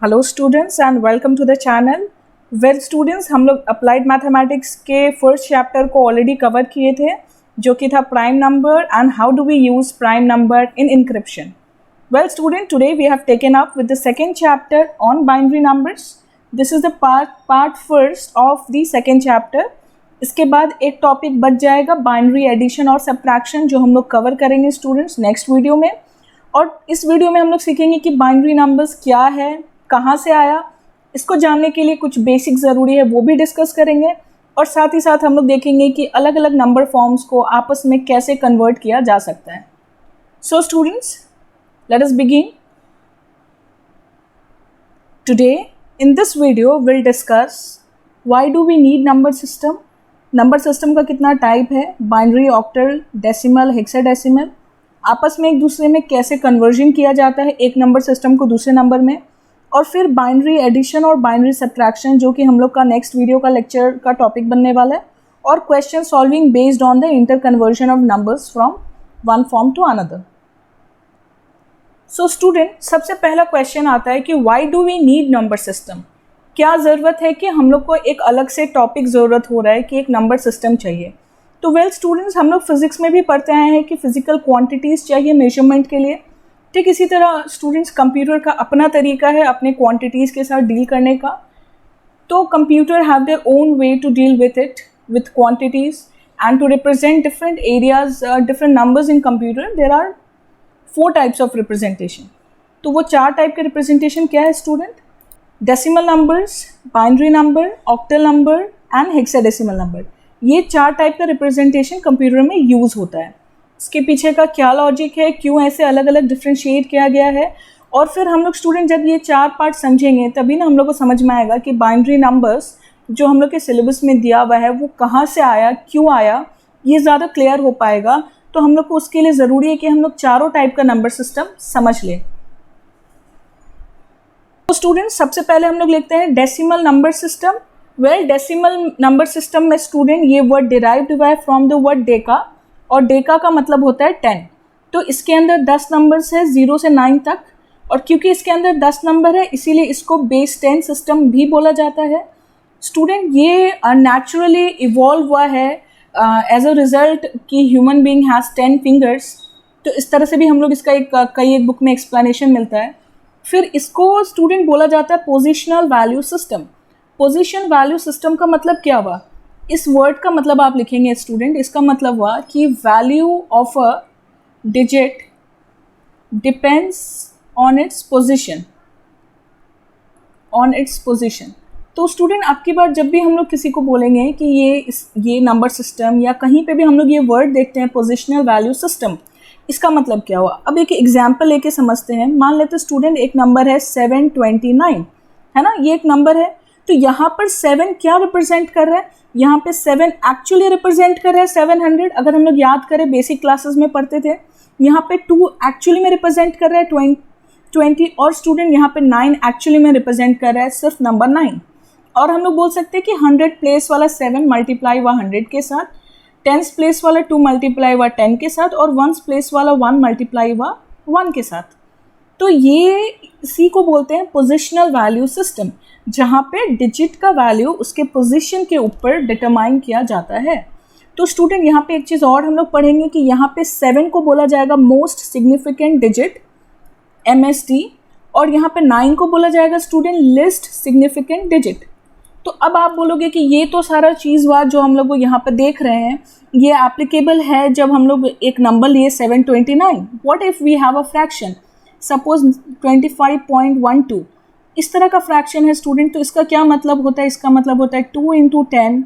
Hello students and welcome to the channel. Well students, हम लोग applied mathematics के first chapter को already cover किए थे, जो कि था prime number and how do we use prime number in encryption. Well student, today we have taken up with the second chapter on binary numbers. This is the part first of the second chapter. इसके बाद एक topic बच जाएगा binary addition और subtraction, जो हम लोग cover करेंगे स्टूडेंट्स नेक्स्ट वीडियो में। और इस वीडियो में हम लोग सीखेंगे कि बाइनरी नंबर्स क्या है, कहाँ से आया, इसको जानने के लिए कुछ बेसिक ज़रूरी है वो भी डिस्कस करेंगे। और साथ ही साथ हम लोग देखेंगे कि अलग अलग नंबर फॉर्म्स को आपस में कैसे कन्वर्ट किया जा सकता है। So students, let us begin. Today in this video will discuss why do we need number system, number system का कितना टाइप है, बाइनरी, ऑक्टल, डेसिमल, हेक्साडेसिमल, आपस में एक दूसरे में कैसे कन्वर्जन किया जाता है एक नंबर सिस्टम को दूसरे नंबर में, और फिर बाइनरी एडिशन और बाइनरी सब्ट्रैक्शन, जो कि हम लोग का नेक्स्ट वीडियो का लेक्चर का टॉपिक बनने वाला है, और question solving based on the interconversion of numbers from one form to another. So student, सबसे पहला क्वेश्चन आता है कि why do we need number system. क्या ज़रूरत है कि हम लोग को एक अलग से टॉपिक ज़रूरत हो रहा है कि एक नंबर सिस्टम चाहिए। तो वेल स्टूडेंट्स, हम लोग फिजिक्स में भी पढ़ते आए हैं कि फिजिकल क्वांटिटीज़ चाहिए मेजरमेंट के लिए। ठीक इसी तरह स्टूडेंट्स, कंप्यूटर का अपना तरीका है अपने क्वांटिटीज़ के साथ डील करने का। तो computer have their own way to deal with it, with quantities and to represent different areas, different numbers in computer. There are 4 types of representation. तो वो 4 टाइप के रिप्रेजेंटेशन क्या है student? Decimal numbers, binary number, octal number and hexadecimal number. ये 4 type का representation computer में use होता है। इसके पीछे का क्या लॉजिक है, क्यों ऐसे अलग अलग डिफ्रेंशिएट किया गया है, और फिर हम लोग स्टूडेंट जब ये 4 पार्ट समझेंगे तभी ना हम लोग को समझ में आएगा कि बाइनरी नंबर्स जो हम लोग के सिलेबस में दिया हुआ है वो कहाँ से आया, क्यों आया, ये ज़्यादा क्लियर हो पाएगा। तो हम लोग को उसके लिए ज़रूरी है कि हम लोग चारों टाइप का नंबर सिस्टम समझ लें। तो स्टूडेंट, सबसे पहले हम लोग लिखते हैं decimal number system. Well, decimal number system में स्टूडेंट ये वर्ड डिराइव्ड हुआ है फ्रॉम द वर्ड डेका, और डेका का मतलब होता है 10। तो इसके अंदर 10 नंबर्स है 0 से 9 तक, और क्योंकि इसके अंदर 10 नंबर है इसीलिए इसको बेस 10 सिस्टम भी बोला जाता है। स्टूडेंट, ये नेचुरली इवॉल्व हुआ है एज अ रिजल्ट कि ह्यूमन बीइंग हैज़ 10 फिंगर्स। तो इस तरह से भी हम लोग इसका एक बुक में एक्सप्लेनेशन मिलता है। फिर इसको स्टूडेंट बोला जाता है positional value system. Position value system का मतलब क्या हुआ? इस वर्ड का मतलब आप लिखेंगे स्टूडेंट, इसका मतलब हुआ कि value of a digit depends on its position, on its position. तो स्टूडेंट, आपकी बार जब भी हम लोग किसी को बोलेंगे कि ये नंबर सिस्टम, या कहीं पे भी हम लोग ये वर्ड देखते हैं पोजिशनल वैल्यू सिस्टम, इसका मतलब क्या हुआ? अब एक एग्जाम्पल लेके समझते हैं। मान लेते स्टूडेंट, एक नंबर है 729, है ना, ये एक नंबर है। तो यहाँ पर 7 क्या रिप्रेजेंट कर रहा है? यहाँ पे 7 एक्चुअली रिप्रेजेंट कर रहा है 700। अगर हम लोग याद करें, बेसिक क्लासेस में पढ़ते थे, यहाँ पे 2 एक्चुअली में रिप्रेजेंट कर रहा है 20, और स्टूडेंट यहाँ पे 9 एक्चुअली में रिप्रेजेंट कर रहा है सिर्फ नंबर 9। और हम लोग बोल सकते हैं कि 100 प्लेस वाला 7 मल्टीप्लाई हुआ 100 के साथ, 10th प्लेस वाला 2 मल्टीप्लाई हुआ 10 के साथ, और 1st प्लेस वाला 1 मल्टीप्लाई हुआ 1 के साथ। तो ये इसी को बोलते हैं पोजिशनल वैल्यू सिस्टम, जहाँ पे डिजिट का वैल्यू उसके पोजीशन के ऊपर डिटरमाइन किया जाता है। तो स्टूडेंट, यहाँ पे एक चीज़ और हम लोग पढ़ेंगे कि यहाँ पे 7 को बोला जाएगा मोस्ट सिग्निफिकेंट डिजिट, MSD, और यहाँ पे 9 को बोला जाएगा स्टूडेंट लिस्ट सिग्निफिकेंट डिजिट। तो अब आप बोलोगे कि ये तो सारा चीज़ हुआ जो हम लोग यहाँ पे देख रहे हैं, ये एप्लीकेबल है जब हम लोग एक नंबर लिए 729। What if we have a fraction, suppose 25.12, इस तरह का फ्रैक्शन है स्टूडेंट। तो इसका क्या मतलब होता है? इसका मतलब होता है 2 × 10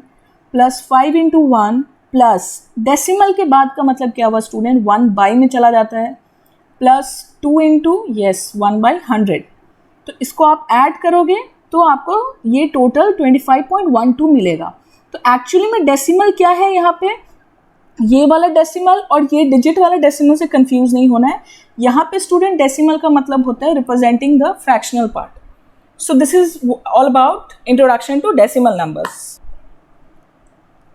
प्लस 5 × 1 प्लस डेसिमल के बाद का मतलब क्या हुआ स्टूडेंट? 1/, में चला जाता है, प्लस 2 × 1/100। तो इसको आप ऐड करोगे तो आपको ये टोटल 25.12 मिलेगा। तो एक्चुअली में डेसिमल क्या है यहाँ पे? ये वाला डेसिमल और ये डिजिट वाला डेसिमल से कंफ्यूज नहीं होना है। यहाँ पे स्टूडेंट डेसिमल का मतलब होता है representing the fractional part. So this is all about introduction to decimal numbers.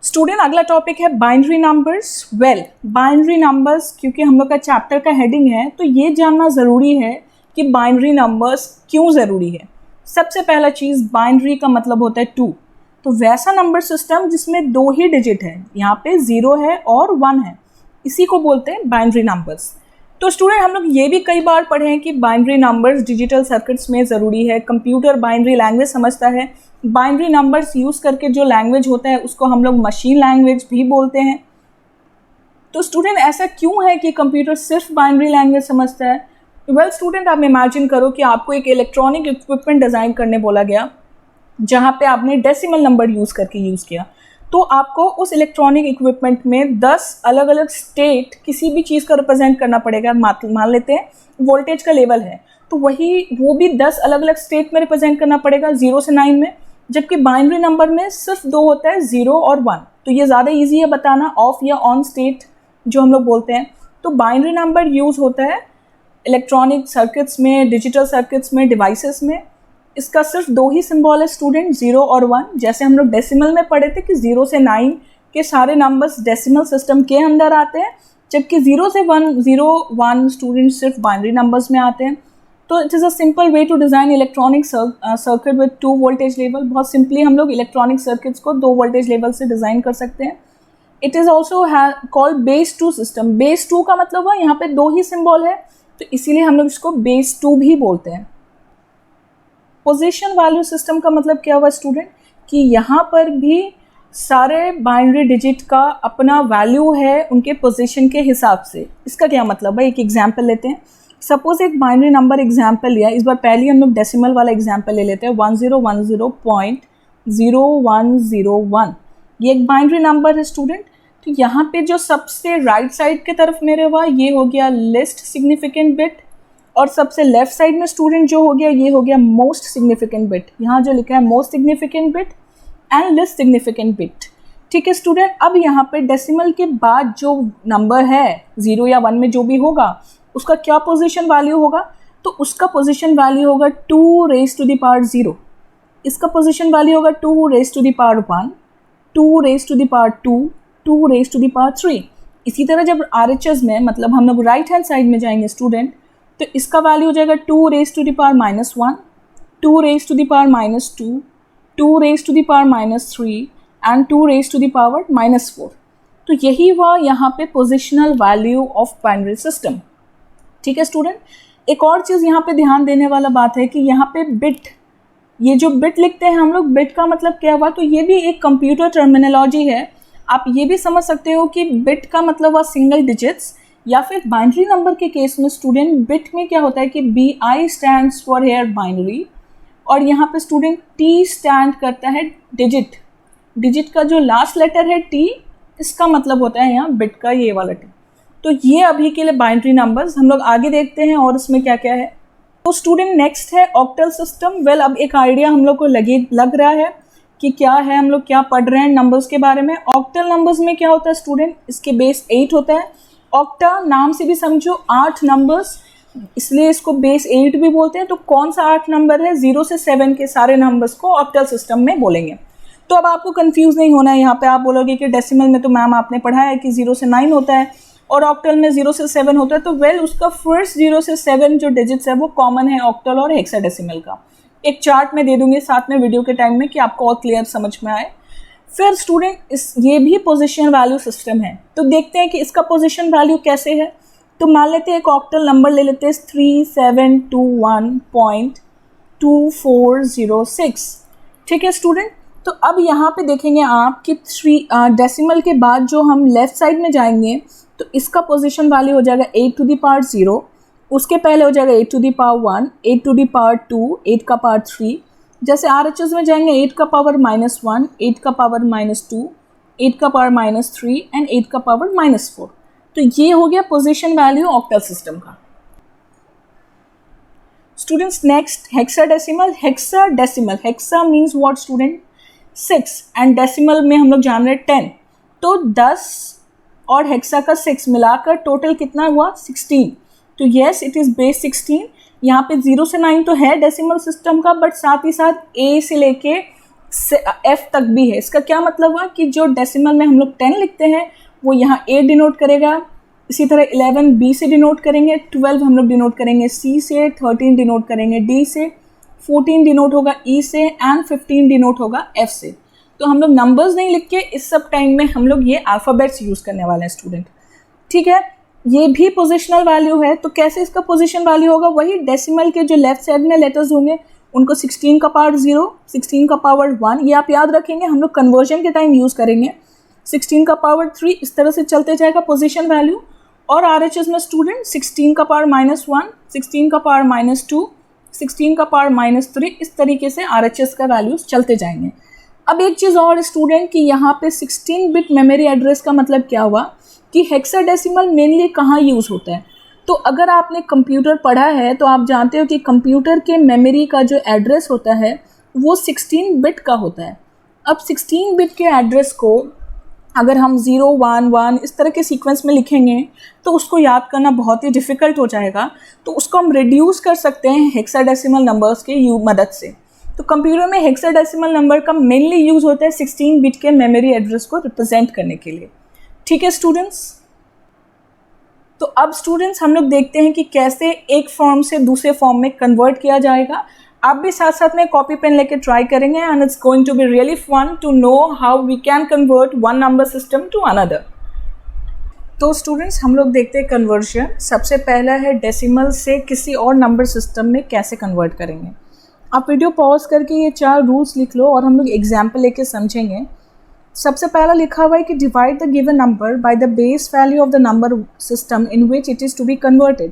Student, अगला टॉपिक है binary numbers. Well, binary numbers क्योंकि हम लोग का चैप्टर का हेडिंग है, तो ये जानना ज़रूरी है कि बाइनरी नंबर्स क्यों ज़रूरी है। सबसे पहला चीज़ बाइनरी का मतलब होता है 2, तो वैसा नंबर सिस्टम जिसमें 2 ही डिजिट है, यहाँ पे 0 है और 1 है, इसी को बोलते हैं बाइनरी नंबर्स। तो स्टूडेंट हम लोग ये भी कई बार पढ़े हैं कि बाइनरी नंबर्स डिजिटल सर्किट्स में ज़रूरी है, कंप्यूटर बाइनरी लैंग्वेज समझता है, बाइनरी नंबर्स यूज़ करके जो लैंग्वेज होता है उसको हम लोग मशीन लैंग्वेज भी बोलते हैं। तो स्टूडेंट ऐसा क्यों है कि कंप्यूटर सिर्फ बाइनरी लैंग्वेज समझता है? वेल स्टूडेंट, आप इमेजिन करो कि आपको एक इलेक्ट्रॉनिक इक्विपमेंट डिज़ाइन करने बोला गया जहाँ पे आपने डेसिमल नंबर यूज़ किया, तो आपको उस इलेक्ट्रॉनिक इक्विपमेंट में 10 अलग अलग स्टेट किसी भी चीज़ का रिप्रेजेंट करना पड़ेगा। मान लेते हैं वोल्टेज का लेवल है, तो वो भी 10 अलग अलग स्टेट में रिप्रेजेंट करना पड़ेगा 0 से 9 में, जबकि बाइनरी नंबर में सिर्फ 2 होता है, 0 और 1। तो ये ज़्यादा ईजी है बताना, ऑफ या ऑन स्टेट जो हम लोग बोलते हैं। तो बाइनरी नंबर यूज़ होता है इलेक्ट्रॉनिक सर्किट्स में, डिजिटल सर्किट्स में, डिवाइसेस में। इसका सिर्फ 2 ही सिंबल है स्टूडेंट, 0 और 1। जैसे हम लोग डेसिमल में पढ़े थे कि 0 से 9 के सारे नंबर्स डेसिमल सिस्टम के अंदर आते हैं, जबकि 0 से 1 स्टूडेंट सिर्फ बाइनरी नंबर्स में आते हैं। तो it is a simple way to design electronic circuit with 2 voltage level. बहुत सिंपली हम लोग इलेक्ट्रॉनिक सर्किट्स को 2 वोल्टेज लेवल से डिज़ाइन कर सकते हैं। It is also called base 2 system. Base 2 का मतलब है यहाँ पे 2 ही सिंबल है, तो इसीलिए हम लोग इसको बेस 2 भी बोलते हैं। पोजीशन वैल्यू सिस्टम का मतलब क्या हुआ स्टूडेंट, कि यहाँ पर भी सारे बाइनरी डिजिट का अपना वैल्यू है उनके पोजीशन के हिसाब से। इसका क्या मतलब है, एक एग्जांपल लेते हैं। सपोज एक बाइनरी नंबर एग्जांपल लिया, इस बार पहले हम लोग डेसिमल वाला एग्जांपल ले लेते हैं, 1010.0101। ये एक बाइनरी नंबर है स्टूडेंट। तो यहाँ पे जो सबसे राइट साइड के तरफ मेरे हुआ ये हो गया लिस्ट सिग्निफिकेंट बिट, और सबसे लेफ्ट साइड में स्टूडेंट जो हो गया ये हो गया मोस्ट सिग्निफिकेंट बिट। यहाँ जो लिखा है most significant bit and least significant bit. ठीक है स्टूडेंट, अब यहाँ पे डेसिमल के बाद जो नंबर है 0 या 1 में जो भी होगा उसका क्या पोजीशन वैल्यू होगा, तो उसका पोजीशन वैल्यू होगा 2 raised to the power 0। इसका पोजीशन वैल्यू होगा 2 raised to the power 1, 2 raised to the power 2, 2 raised to the power 3। इसी तरह जब RHS में मतलब हम लोग राइट हैंड साइड में जाएंगे स्टूडेंट, तो इसका वैल्यू हो जाएगा 2 raised to the power -1, 2 raised to the power -2, 2 raised to the power -3 and 2 raised to the power -4। तो यही हुआ यहाँ पे positional value of binary system. ठीक है स्टूडेंट, एक और चीज़ यहाँ पे ध्यान देने वाला बात है कि यहाँ पे बिट, ये जो बिट लिखते हैं हम लोग, बिट का मतलब क्या हुआ, तो ये भी एक कंप्यूटर टर्मिनोलॉजी है। आप ये भी समझ सकते हो कि बिट का मतलब हुआ सिंगल डिजिट्स, या फिर बाइनरी नंबर के केस में स्टूडेंट बिट में क्या होता है कि BI stands for here binary, और यहाँ पे स्टूडेंट T स्टैंड करता है डिजिट। डिजिट का जो लास्ट लेटर है T, इसका मतलब होता है यहाँ बिट का ये वाला T। तो ये अभी के लिए बाइनरी नंबर्स, हम लोग आगे देखते हैं और इसमें क्या क्या है। तो स्टूडेंट नेक्स्ट है ऑक्टल सिस्टम। वेल अब एक आइडिया हम लोग को लग रहा है कि क्या है, हम लोग क्या पढ़ रहे हैं नंबर्स के बारे में। ऑक्टल नंबर्स में क्या होता है स्टूडेंट, इसके बेस 8 होता है। ऑक्टा नाम से भी समझो 8 नंबर्स, इसलिए इसको बेस 8 भी बोलते हैं। तो कौन सा 8 नंबर है, 0 से 7 के सारे नंबर्स को ऑक्टल सिस्टम में बोलेंगे। तो अब आपको कंफ्यूज नहीं होना है, यहाँ पे आप बोलोगे कि डेसिमल में तो मैम आपने पढ़ा है कि 0 से 9 होता है और ऑक्टल में 0 से 7 होता है। तो वेल उसका फर्स्ट 0 से 7 जो डिजिट्स है वो कॉमन है ऑक्टल और हेक्साडेसिमल का। एक चार्ट में दे दूंगी साथ में वीडियो के टाइम में कि आपको और क्लियर समझ में आए। फिर स्टूडेंट ये भी पोजीशन वैल्यू सिस्टम है, तो देखते हैं कि इसका पोजीशन वैल्यू कैसे है। तो मान लेते हैं एक ऑक्टल नंबर ले लेते हैं 3721.2406। ठीक है स्टूडेंट, तो अब यहाँ पे देखेंगे आप कि 3 डेसिमल के बाद जो हम लेफ्ट साइड में जाएंगे तो इसका पोजीशन वैल्यू हो जाएगा 8 to the power 0, उसके पहले हो जाएगा 8 to the power 1, 8 to the power 2, 8 का पावर 3। जैसे RHS में जाएंगे 8 का पावर -1, 8 का पावर -2, 8 का पावर -3 एंड 8 का पावर -4। तो ये हो गया पोजीशन वैल्यू ऑक्टल सिस्टम का। Students next hexadecimal. Hexa means what student, 6 and decimal में हम लोग जान रहे हैं 10। तो 10 और हेक्सा का 6 मिलाकर टोटल कितना हुआ, 16। तो येस इट इज़ बेस 16। यहाँ पे 0 से 9 तो है डेसिमल सिस्टम का, बट साथ ही साथ A से लेके F तक भी है। इसका क्या मतलब हुआ कि जो डेसिमल में हम लोग 10 लिखते हैं वो यहाँ A डिनोट करेगा, इसी तरह 11 B से डिनोट करेंगे, 12 हम लोग डिनोट करेंगे C से, 13 डिनोट करेंगे D से, 14 डिनोट होगा ई से एंड 15 डिनोट होगा एफ से। तो हम लोग नंबर्स नहीं लिख के इस सब टाइम में हम लोग ये अल्फ़ाबेट्स यूज़ करने वाले हैं स्टूडेंट। ठीक है, ये भी पोजिशनल वैल्यू है, तो कैसे इसका पोजिशन वैल्यू होगा, वही डेसिमल के जो लेफ्ट साइड में लेटर्स होंगे उनको 16 का पावर 0, 16 का पावर 1, ये आप याद रखेंगे, हम लोग कन्वर्जन के टाइम यूज़ करेंगे। 16 का पावर 3, इस तरह से चलते जाएगा पोजीशन वैल्यू। और RHS में स्टूडेंट 16 का पावर -1, 16 का पावर -2, 16 का पावर -3, इस तरीके से RHS का वैल्यूज चलते जाएंगे। अब एक चीज़ और स्टूडेंट कि यहाँ पे 16 बिट मेमोरी एड्रेस का मतलब क्या हुआ कि हेक्साडेसिमल मेनली कहाँ यूज़ होता है। तो अगर आपने कंप्यूटर पढ़ा है तो आप जानते हो कि कंप्यूटर के मेमोरी का जो एड्रेस होता है वो 16 बिट का होता है। अब 16 बिट के एड्रेस को अगर हम 0, 1, 1 इस तरह के सीक्वेंस में लिखेंगे तो उसको याद करना बहुत ही डिफ़िकल्ट हो जाएगा। तो उसको हम रिड्यूस कर सकते हैं हेक्साडेसिमल नंबर्स के मदद से। तो कंप्यूटर में हेक्साडेसिमल नंबर का मेनली यूज़ होता है 16 बिट के मेमोरी एड्रेस को रिप्रेजेंट करने के लिए। ठीक है स्टूडेंट्स, तो अब स्टूडेंट्स हम लोग देखते हैं कि कैसे एक फॉर्म से दूसरे फॉर्म में कन्वर्ट किया जाएगा। आप भी साथ साथ में कॉपी पेन लेके ट्राई करेंगे and it's going to be really fun to know how we can convert one number system to another. तो स्टूडेंट्स हम लोग देखते हैं कन्वर्जन। सबसे पहला है डेसिमल से किसी और नंबर सिस्टम में कैसे कन्वर्ट करेंगे। आप वीडियो पॉज करके ये 4 रूल्स लिख लो और हम लोग एग्जाम्पल लेके समझेंगे। सबसे पहला लिखा हुआ है कि divide the given number by the base value of the number system in which it is to be converted.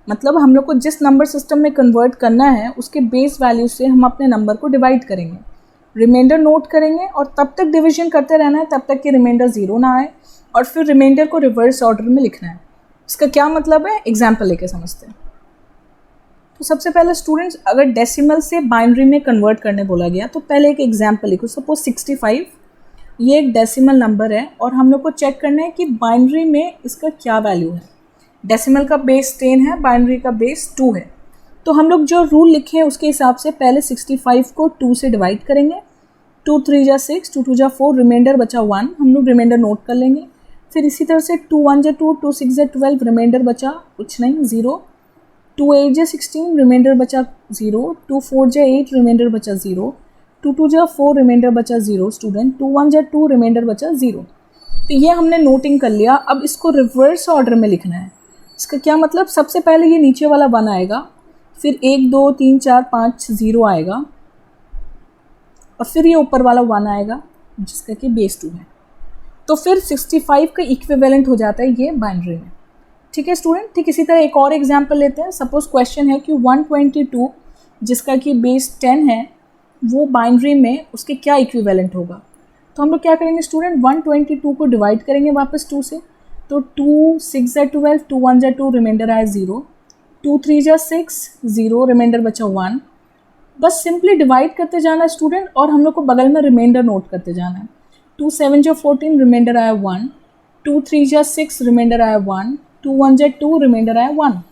मतलब हम लोग को जिस नंबर सिस्टम में कन्वर्ट करना है उसके बेस वैल्यू से हम अपने नंबर को डिवाइड करेंगे, रिमाइंडर नोट करेंगे और तब तक डिवीजन करते रहना है तब तक कि रिमाइंडर 0 ना आए और फिर रिमाइंडर को रिवर्स ऑर्डर में लिखना है। इसका क्या मतलब है, एग्जाम्पल लेके समझते हैं। तो सबसे पहले स्टूडेंट्स अगर डेसिमल से बाइनरी में कन्वर्ट करने बोला गया तो पहले एक एग्जाम्पल लिखो। सपोज 65 ये एक डेसिमल नंबर है और हम लोग को चेक करना है कि बाइनरी में इसका क्या वैल्यू है। डेसिमल का बेस 10 है, बाइनरी का बेस 2 है। तो हम लोग जो रूल लिखे हैं उसके हिसाब से पहले 65 को 2 से डिवाइड करेंगे। 2 3 जा 6, 2 2 जा 4, रिमाइंडर बचा 1, हम लोग रिमाइंडर नोट कर लेंगे। फिर इसी तरह से 2 1 जा 2, 2 6 जा 12, रिमाइंडर बचा कुछ नहीं 0, 2 8 जा 16, रिमाइंडर बचा 0, 2 4 जा 8, रिमाइंडर बचा 0, 2 2 जा 4, रिमाइंडर बचा 0 स्टूडेंट, 2 1 जा 2, रिमाइंडर बचा 0। तो ये हमने नोटिंग कर लिया। अब इसको रिवर्स ऑर्डर में लिखना है। इसका क्या मतलब, सबसे पहले ये नीचे वाला 1 आएगा, फिर 1 2 3 4 5 0 आएगा और फिर ये ऊपर वाला 1 आएगा जिसका कि बेस 2 है। तो फिर 65 का इक्विवेलेंट हो जाता है ये बाइनरी में। ठीक है स्टूडेंट, ठीक इसी तरह एक और एग्जांपल लेते हैं। सपोज क्वेश्चन है कि 122 जिसका कि बेस 10 है वो बाइनरी में उसके क्या इक्विवेलेंट होगा। तो हम लोग क्या करेंगे स्टूडेंट, 122 को डिवाइड करेंगे वापस 2 से। तो 2 6 जा 12, 2 1 जा 2, रिमाइंडर आया 0, 2 3 जा 6 0, रिमाइंडर बचा 1। बस सिंपली डिवाइड करते जाना है स्टूडेंट और हम लोग को बगल में रिमाइंडर नोट करते जाना है। 2 7 जा 14, रिमाइंडर आया 1, 2 3 जा 6, रिमाइंडर आया 1, 2 1 जा 2, रिमाइंडर आया 1।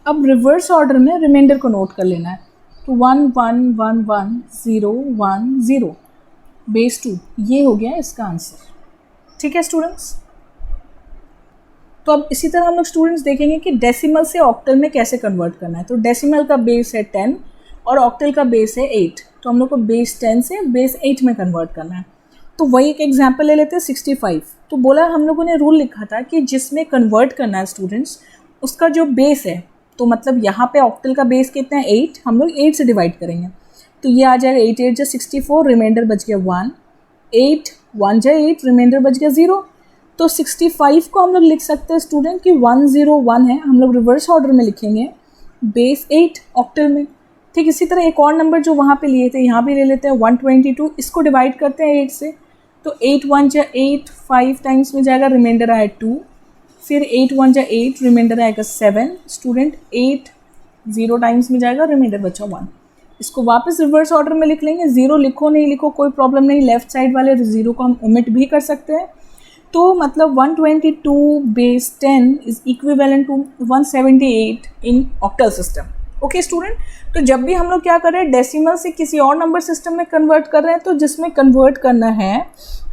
अब रिवर्स ऑर्डर में रिमाइंडर को नोट कर लेना है। तो 1 1 1 1 0 1 0 बेस 2, ये हो गया इसका आंसर। ठीक है स्टूडेंट्स, तो अब इसी तरह हम लोग स्टूडेंट्स देखेंगे कि डेसिमल से ऑक्टल में कैसे कन्वर्ट करना है। तो डेसिमल का बेस है 10 और ऑक्टल का बेस है 8, तो हम लोग को बेस 10 से बेस 8 में कन्वर्ट करना है। तो वही एक एग्जांपल ले लेते हैं 65। तो बोला हम लोगों ने रूल लिखा था कि जिसमें कन्वर्ट करना है स्टूडेंट्स उसका जो बेस है, तो मतलब यहाँ पे ऑक्टल का बेस कितना है 8, हम लोग 8 से डिवाइड करेंगे। तो ये आ जाएगा 8 8 जा 64, रिमाइंडर बच गया 1, 8 1 जा 8, रिमाइंडर बच गया 0। तो 65 को हम लोग लिख सकते हैं स्टूडेंट कि 101 है, हम लोग रिवर्स ऑर्डर में लिखेंगे बेस 8 ऑक्टल में। ठीक इसी तरह एक और नंबर जो वहाँ पे लिए थे यहाँ भी ले लेते हैं 122, इसको डिवाइड करते हैं 8 से। तो 8 1 जा 8, 5 टाइम्स में जाएगा, रिमाइंडर आया 2, फिर 8 1 जा 8, रिमाइंडर आएगा 7 स्टूडेंट, 8 0 टाइम्स में जाएगा, रिमाइंडर बचा 1। इसको वापस रिवर्स ऑर्डर में लिख लेंगे। 0 लिखो नहीं लिखो कोई प्रॉब्लम नहीं, लेफ्ट साइड वाले 0 को हम ओमिट भी कर सकते हैं। तो मतलब 122 base 10 is equivalent to 178 in octal system. Okay student, तो जब भी हम लोग क्या कर रहे हैं डेसिमल से किसी और नंबर सिस्टम में कन्वर्ट कर रहे हैं तो जिसमें कन्वर्ट करना है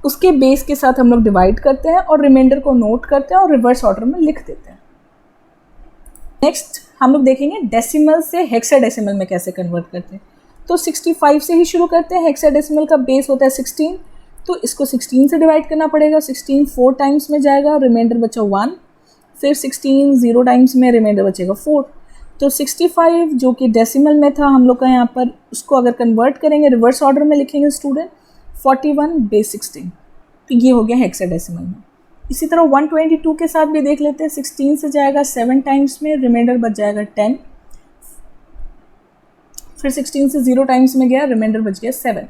उसके बेस के साथ हम लोग डिवाइड करते हैं और रिमाइंडर को नोट करते हैं और रिवर्स ऑर्डर में लिख देते हैं। नेक्स्ट हम लोग देखेंगे डेसिमल से हेक्साडेसिमल में कैसे कन्वर्ट करते हैं। तो 65 से ही शुरू करते हैं। हेक्साडेसिमल का बेस होता है 16, तो इसको 16 से डिवाइड करना पड़ेगा। 16 4 टाइम्स में जाएगा, रिमाइंडर बचा 1, फिर 16 0 टाइम्स में रिमाइंडर बचेगा 4। तो 65 जो कि डेसिमल में था हम लोग का यहाँ पर, उसको अगर कन्वर्ट करेंगे रिवर्स ऑर्डर में लिखेंगे स्टूडेंट 41 बेस 16, तो ये हो गया हेक्साडेसिमल में। इसी तरह 122 के साथ भी देख लेते हैं। 16 से जाएगा 7 टाइम्स में, रिमाइंडर बच जाएगा 10, फिर 16 से 0 टाइम्स में गया, रिमाइंडर बच गया 7।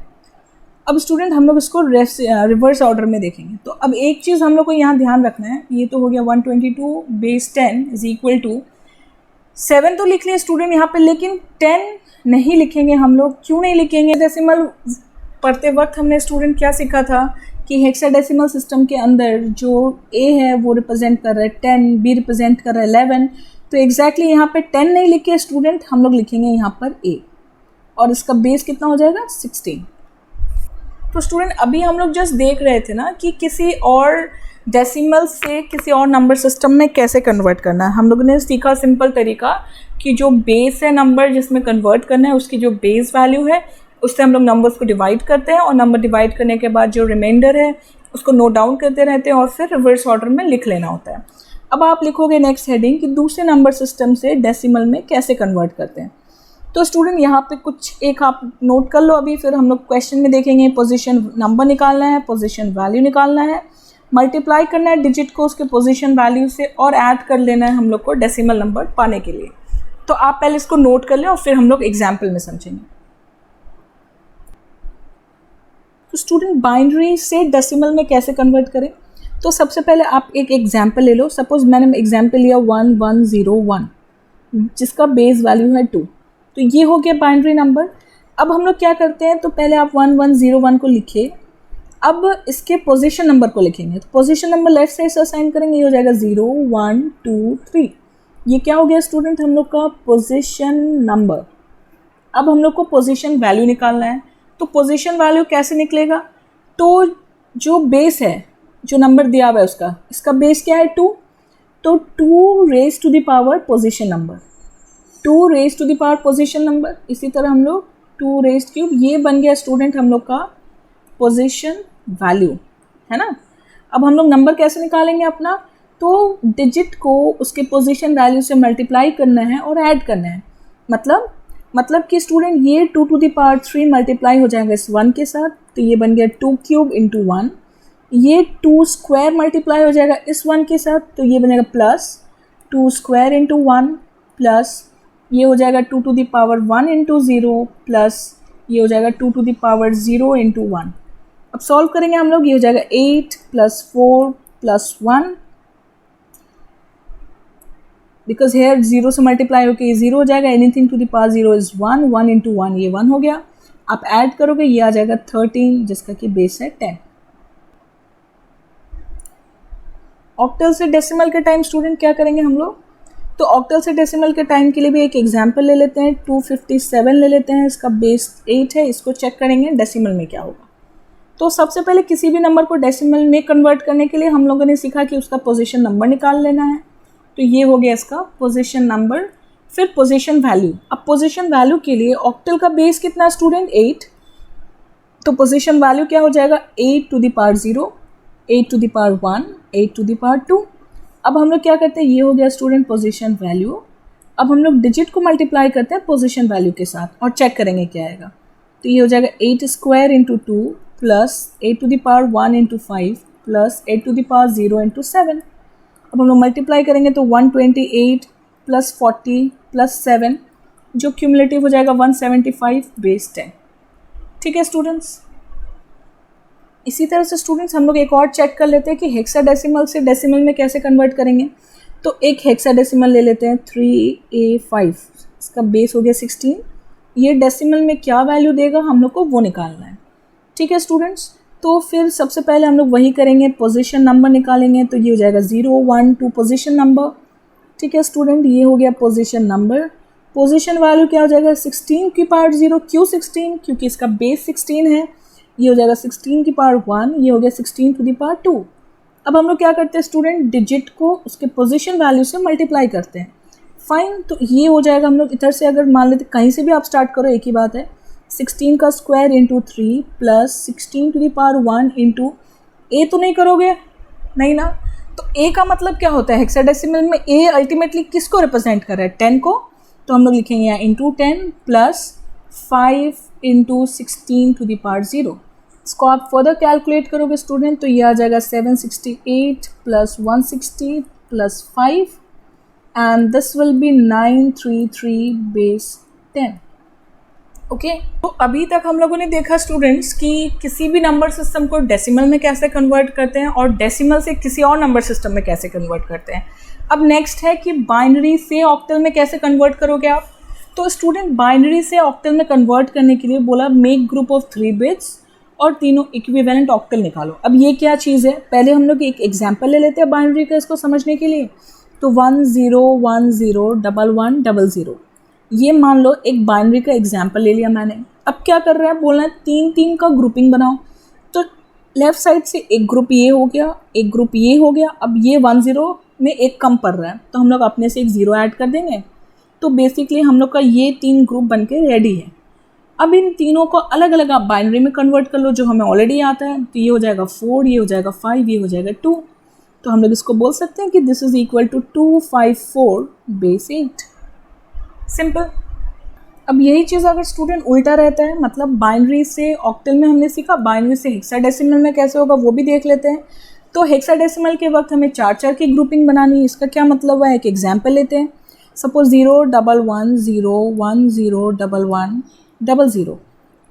अब स्टूडेंट हम लोग इसको रिवर्स ऑर्डर में देखेंगे। तो अब एक चीज़ हम लोग को यहाँ ध्यान रखना है, ये तो हो गया 122 बेस 10 इज इक्वल टू 7 तो लिख लिया स्टूडेंट यहाँ पे, लेकिन 10 नहीं लिखेंगे हम लोग। क्यों नहीं लिखेंगे? डेसिमल पढ़ते वक्त हमने स्टूडेंट क्या सीखा था कि हेक्साडेसिमल सिस्टम के अंदर जो A है वो रिप्रेजेंट कर रहा है 10, B रिप्रेजेंट कर रहा है 11, तो एग्जैक्टली यहाँ पे 10 नहीं लिखे स्टूडेंट, हम लोग लिखेंगे यहाँ पर A, और इसका बेस कितना हो जाएगा 16। तो स्टूडेंट अभी हम लोग जस्ट देख रहे थे ना कि किसी और डेसिमल से किसी और नंबर सिस्टम में कैसे कन्वर्ट करना है। हम लोगों ने सीखा सिंपल तरीका कि जो बेस है नंबर जिसमें कन्वर्ट करना है, उसकी जो बेस वैल्यू है उससे हम लोग नंबर्स को डिवाइड करते हैं, और नंबर डिवाइड करने के बाद जो रिमाइंडर है उसको नोट डाउन करते रहते हैं और फिर रिवर्स ऑर्डर में लिख लेना होता है। अब आप लिखोगे नेक्स्ट हेडिंग कि दूसरे नंबर सिस्टम से डेसिमल में कैसे कन्वर्ट करते हैं। तो स्टूडेंट यहाँ पे कुछ एक आप नोट कर लो अभी, फिर हम लोग क्वेश्चन में देखेंगे। पोजीशन नंबर निकालना है, पोजीशन वैल्यू निकालना है, मल्टीप्लाई करना है डिजिट को उसके पोजीशन वैल्यू से, और ऐड कर लेना है हम लोग को डेसिमल नंबर पाने के लिए। तो आप पहले इसको नोट कर लें और फिर हम लोग एग्जाम्पल में समझेंगे। तो स्टूडेंट बाइनरी से डेसिमल में कैसे कन्वर्ट करें, तो सबसे पहले आप एक एग्जाम्पल ले लो। सपोज मैंने एग्जाम्पल लिया 1101 जिसका बेस वैल्यू है 2, तो ये हो गया बाइनरी नंबर। अब हम लोग क्या करते हैं, तो पहले आप 1101 को लिखिए, अब इसके पोजीशन नंबर को लिखेंगे। तो पोजीशन नंबर लेफ्ट साइड से असाइन करेंगे, ये हो जाएगा 0 1 2 3। ये क्या हो गया स्टूडेंट हम लोग का पोजीशन नंबर। अब हम लोग को पोजीशन वैल्यू निकालना है। तो पोजीशन वैल्यू कैसे निकलेगा, तो जो बेस है जो नंबर दिया हुआ है उसका, इसका बेस क्या है 2, तो 2 raise to the power position number, 2 raise to the power position number. इसी तरह हम लोग 2 रेज क्यूब, ये बन गया स्टूडेंट हम लोग का पोजीशन वैल्यू, है ना। अब हम लोग नंबर कैसे निकालेंगे अपना, तो डिजिट को उसके पोजीशन वैल्यू से मल्टीप्लाई करना है और ऐड करना है। मतलब कि स्टूडेंट ये 2 टू द पावर 3 मल्टीप्लाई हो जाएगा इस 1 के साथ, तो ये बन गया 2 क्यूब इंटू 1। ये 2 स्क्वायर मल्टीप्लाई हो जाएगा इस 1 के साथ, तो ये बनेगा प्लस 2 स्क्वायर इंटू 1, प्लस ये हो जाएगा 2 to the power 1 into 0, plus ये हो जाएगा 2 टू द पावर 0 इंटू 1। अब सॉल्व करेंगे हम लोग, ये हो जाएगा 8 प्लस 4 प्लस 1, बिकॉज हेयर 0 से मल्टीप्लाई होकर ये 0 हो जाएगा। Anything to the power 0 is 1, 1 into 1 ये 1 हो गया। आप ऐड करोगे ये आ जाएगा 13 जिसका कि बेस है 10। ऑक्टल से डेसिमल के टाइम स्टूडेंट क्या करेंगे हम लोग, तो ऑक्टल से डेसिमल के टाइम के लिए भी एक एग्जाम्पल ले लेते हैं। 257 ले लेते हैं, इसका बेस 8 है, इसको चेक करेंगे डेसिमल में क्या होगा। तो सबसे पहले किसी भी नंबर को डेसिमल में कन्वर्ट करने के लिए हम लोगों ने सीखा कि उसका पोजीशन नंबर निकाल लेना है। तो ये हो गया इसका पोजीशन नंबर, फिर पोजीशन वैल्यू। अब पोजीशन वैल्यू के लिए ऑक्टल का बेस कितना स्टूडेंट 8, तो पोजीशन वैल्यू क्या हो जाएगा 8 to the power 0, 8 to the power 1, 8 to the power 2। अब हम लोग क्या करते हैं, ये हो गया स्टूडेंट पोजीशन वैल्यू। अब हम लोग डिजिट को मल्टीप्लाई करते हैं पोजीशन वैल्यू के साथ और चेक करेंगे क्या आएगा। तो ये हो जाएगा 8 square into 2 plus 8 to the power 1 into 5 plus 8 to the power 0 into 7। अब हम लोग मल्टीप्लाई करेंगे तो 128 प्लस 40 प्लस 7 जो क्यूमुलेटिव हो जाएगा 175 बेस 10। ठीक है स्टूडेंट्स। इसी तरह से स्टूडेंट्स हम लोग एक और चेक कर लेते हैं कि हेक्साडेसिमल से डेसिमल में कैसे कन्वर्ट करेंगे। तो एक हेक्साडेसिमल ले लेते हैं 3A5, इसका बेस हो गया 16। ये डेसिमल में क्या वैल्यू देगा हम लोग को वो निकालना है। ठीक है स्टूडेंट्स, तो फिर सबसे पहले हम लोग वही करेंगे, पोजीशन नंबर निकालेंगे। तो ये हो जाएगा 0 1 2 पोजीशन नंबर। ठीक है स्टूडेंट, ये हो गया पोजीशन नंबर। पोजीशन वैल्यू क्या हो जाएगा 16 की पावर 0। क्यों 16, क्योंकि इसका बेस 16 है। ये हो जाएगा 16 की पावर 1, ये हो गया 16 टू द पावर 2। अब हम लोग क्या करते हैं स्टूडेंट, डिजिट को उसके पोजीशन वैल्यू से मल्टीप्लाई करते हैं। फाइन, तो ये हो जाएगा हम लोग इधर से अगर मान लेते कहीं से भी आप स्टार्ट करो एक ही बात है। 16 का square into 3 plus 16 to the power 1 into A तो नहीं करोगे, नहीं ना। तो ए का मतलब क्या होता है हेक्साडेसिमल में? ए अल्टीमेटली किसको रिप्रेजेंट कर रहा है? 10 को। तो हम लोग लिखेंगे यहाँ into 10 plus 5 into 16 to the power 0। इसको आप फर्दर कैलकुलेट करोगे स्टूडेंट तो ये आ जाएगा 768 plus 160 plus 5 and this will be 933 base 10। Okay तो अभी तक हम लोगों ने देखा स्टूडेंट्स कि किसी भी नंबर सिस्टम को डेसिमल में कैसे कन्वर्ट करते हैं और डेसिमल से किसी और नंबर सिस्टम में कैसे कन्वर्ट करते हैं। अब नेक्स्ट है कि बाइनरी से ऑक्टल में कैसे कन्वर्ट करोगे आप। तो स्टूडेंट बाइनरी से ऑक्टल में कन्वर्ट करने के लिए बोला मेक ग्रुप ऑफ 3 बिट्स और तीनों इक्विवेलेंट ऑक्टल निकालो। अब ये क्या चीज़ है, पहले हम लोग एक एग्जाम्पल ले लेते हैं बाइनरी का इसको समझने के लिए। तो 1 0 1 0 1 1 0 0 ये मान लो एक बाइनरी का एग्जाम्पल ले लिया मैंने। अब क्या कर रहा है, बोलना है 3 3 का ग्रुपिंग बनाओ। तो लेफ़्ट साइड से एक ग्रुप ये हो गया, एक ग्रुप ये हो गया। अब ये 1 0 में एक कम पड़ रहा है तो हम लोग अपने से एक 0 ऐड कर देंगे। तो बेसिकली हम लोग का ये 3 ग्रुप बन के रेडी है। अब इन तीनों को अलग अलग आप बाइनरी में कन्वर्ट कर लो जो हमें ऑलरेडी आता है। तो ये हो जाएगा 4, ये हो जाएगा 5, ये हो जाएगा 2। तो हम लोग इसको बोल सकते हैं कि this is equal to 254 base 8। Simple. अब यही चीज़ अगर स्टूडेंट उल्टा रहता है, मतलब बाइनरी से ऑक्टल में हमने सीखा, बाइनरी से हेक्साडेसिमल में कैसे होगा वो भी देख लेते हैं। तो हेक्साडेसिमल के वक्त हमें 4 4 की ग्रुपिंग बनानी है। इसका क्या मतलब है, एक एग्जाम्पल लेते हैं। सपोज 0 1 1 0 1 0 1 1 0 0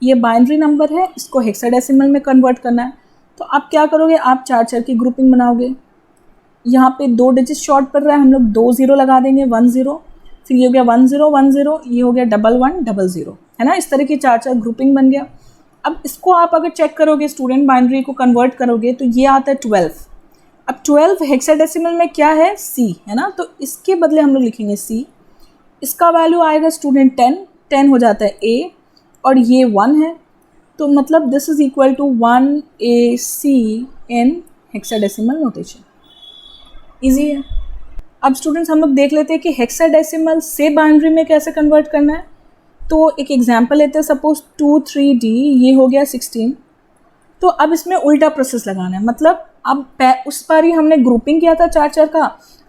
ये बाइनरी नंबर है, इसको हेक्साडेसिमल में कन्वर्ट करना है। तो आप क्या करोगे, आप 4 4 की ग्रुपिंग बनाओगे। यहाँ पे 2 डिजिट शॉर्ट पड़ रहा है, हम लोग 2 0 लगा देंगे, 1 0, फिर ये हो गया 1 0 1 0, ये हो गया 1 1 0 0, है ना। इस तरह की 4 4 ग्रुपिंग बन गया। अब इसको आप अगर चेक करोगे स्टूडेंट, बाइनरी को कन्वर्ट करोगे तो ये आता है 12। अब 12 हेक्साडेसिमल में क्या है, C, है ना। तो इसके बदले हम लोग लिखेंगे C। इसका वैल्यू आएगा स्टूडेंट 10, 10 हो जाता है A और ये 1 है। तो मतलब this is equal to 1AC in hexadecimal notation. Easy है। अब स्टूडेंट्स हम लोग देख लेते हैं कि हेक्साडेसिमल से बाइनरी में कैसे कन्वर्ट करना है। तो एक एग्जांपल लेते हैं, सपोज 2 3D ये हो गया 16। तो अब इसमें उल्टा प्रोसेस लगाना है, मतलब अब उस बार ही हमने ग्रुपिंग किया था 4 4 का,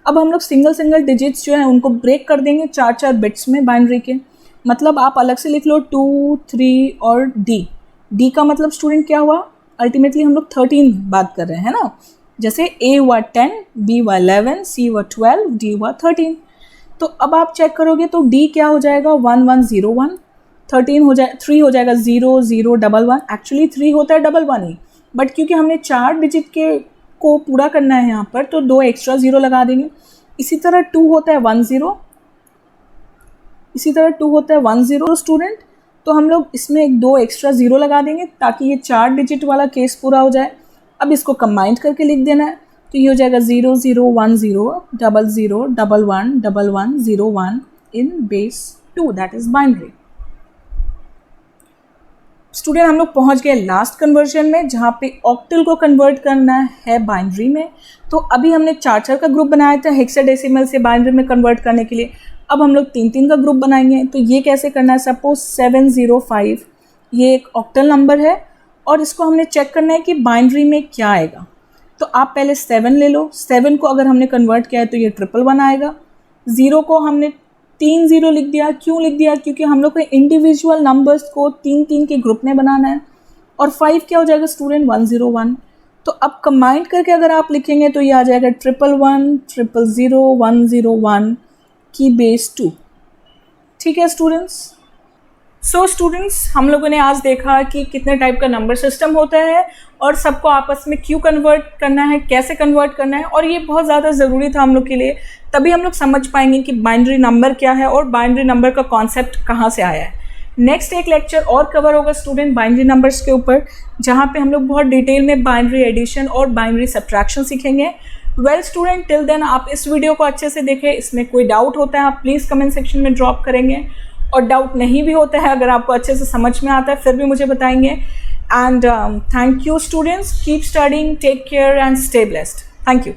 अब हम लोग सिंगल सिंगल डिजिट्स जो है उनको ब्रेक कर देंगे 4 4 बिट्स में बाइनरी के। मतलब आप अलग से लिख लो 2 3 और D का मतलब स्टूडेंट क्या हुआ, अल्टीमेटली हम लोग 13 बात कर रहे हैं, है ना। जैसे A हुआ 10, B हुआ 11, C हुआ 12, D हुआ 13। तो अब आप चेक करोगे तो D क्या हो जाएगा 1 1 0 1, 13 हो जाए 3 हो जाएगा 0 0 1 1। एक्चुअली 3 होता है 1 1 ही, बट क्योंकि हमने 4 डिजिट के को पूरा करना है यहाँ पर तो 2 एक्स्ट्रा 0 लगा देंगे। इसी तरह 2 होता है 1 0, इसी तरह 2 होता है 1 0 स्टूडेंट। तो हम लोग इसमें एक 2 एक्स्ट्रा 0 लगा देंगे ताकि ये 4 डिजिट वाला केस पूरा हो जाए। अब इसको कंबाइंड करके लिख देना है। तो ये हो जाएगा 0 0 1 0 0 0 1 1 1 1 0 1 इन base 2, that is binary. Student हम लोग पहुंच गए लास्ट कन्वर्जन में जहाँ पे ऑक्टल को कन्वर्ट करना है बाइनरी में। तो अभी हमने 4 4 का ग्रुप बनाया था हेक्साडेसिमल से बाइनरी में कन्वर्ट करने के लिए। अब हम लोग 3 3 का ग्रुप बनाएंगे। तो ये कैसे करना है, सपोज 705 ये एक ऑक्टल नंबर है और इसको हमने चेक करना है कि बाइनरी में क्या आएगा। तो आप पहले 7 ले लो, 7 को अगर हमने कन्वर्ट किया है तो ये 111 आएगा। 0 को हमने 3 0 लिख दिया। क्यों लिख दिया, क्योंकि हम लोग को इंडिविजुअल नंबर्स को 3 3 के ग्रुप में बनाना है। और 5 क्या हो जाएगा स्टूडेंट 101। तो अब कंबाइंड करके अगर आप लिखेंगे तो ये आ जाएगा 111 000 101 की बेस 2। ठीक है स्टूडेंट्स। सो स्टूडेंट्स हम लोगों ने आज देखा कि कितने टाइप का नंबर सिस्टम होता है और सबको आपस में क्यों कन्वर्ट करना है, कैसे कन्वर्ट करना है, और ये बहुत ज़्यादा ज़रूरी था हम लोग के लिए। तभी हम लोग समझ पाएंगे कि बाइनरी नंबर क्या है और बाइनरी नंबर का कॉन्सेप्ट कहाँ से आया है। नेक्स्ट एक लेक्चर और कवर होगा स्टूडेंट बाइनरी नंबर्स के ऊपर, जहाँ पे हम लोग बहुत डिटेल में बाइनरी एडिशन और बाइनरी सब्ट्रैक्शन सीखेंगे। वेल स्टूडेंट, टिल देन आप इस वीडियो को अच्छे से देखें। इसमें कोई डाउट होता है आप प्लीज़ कमेंट सेक्शन में ड्रॉप करेंगे, और डाउट नहीं भी होता है अगर आपको अच्छे से समझ में आता है फिर भी मुझे बताएंगे। And thank you students, keep studying, take care and stay blessed. Thank you.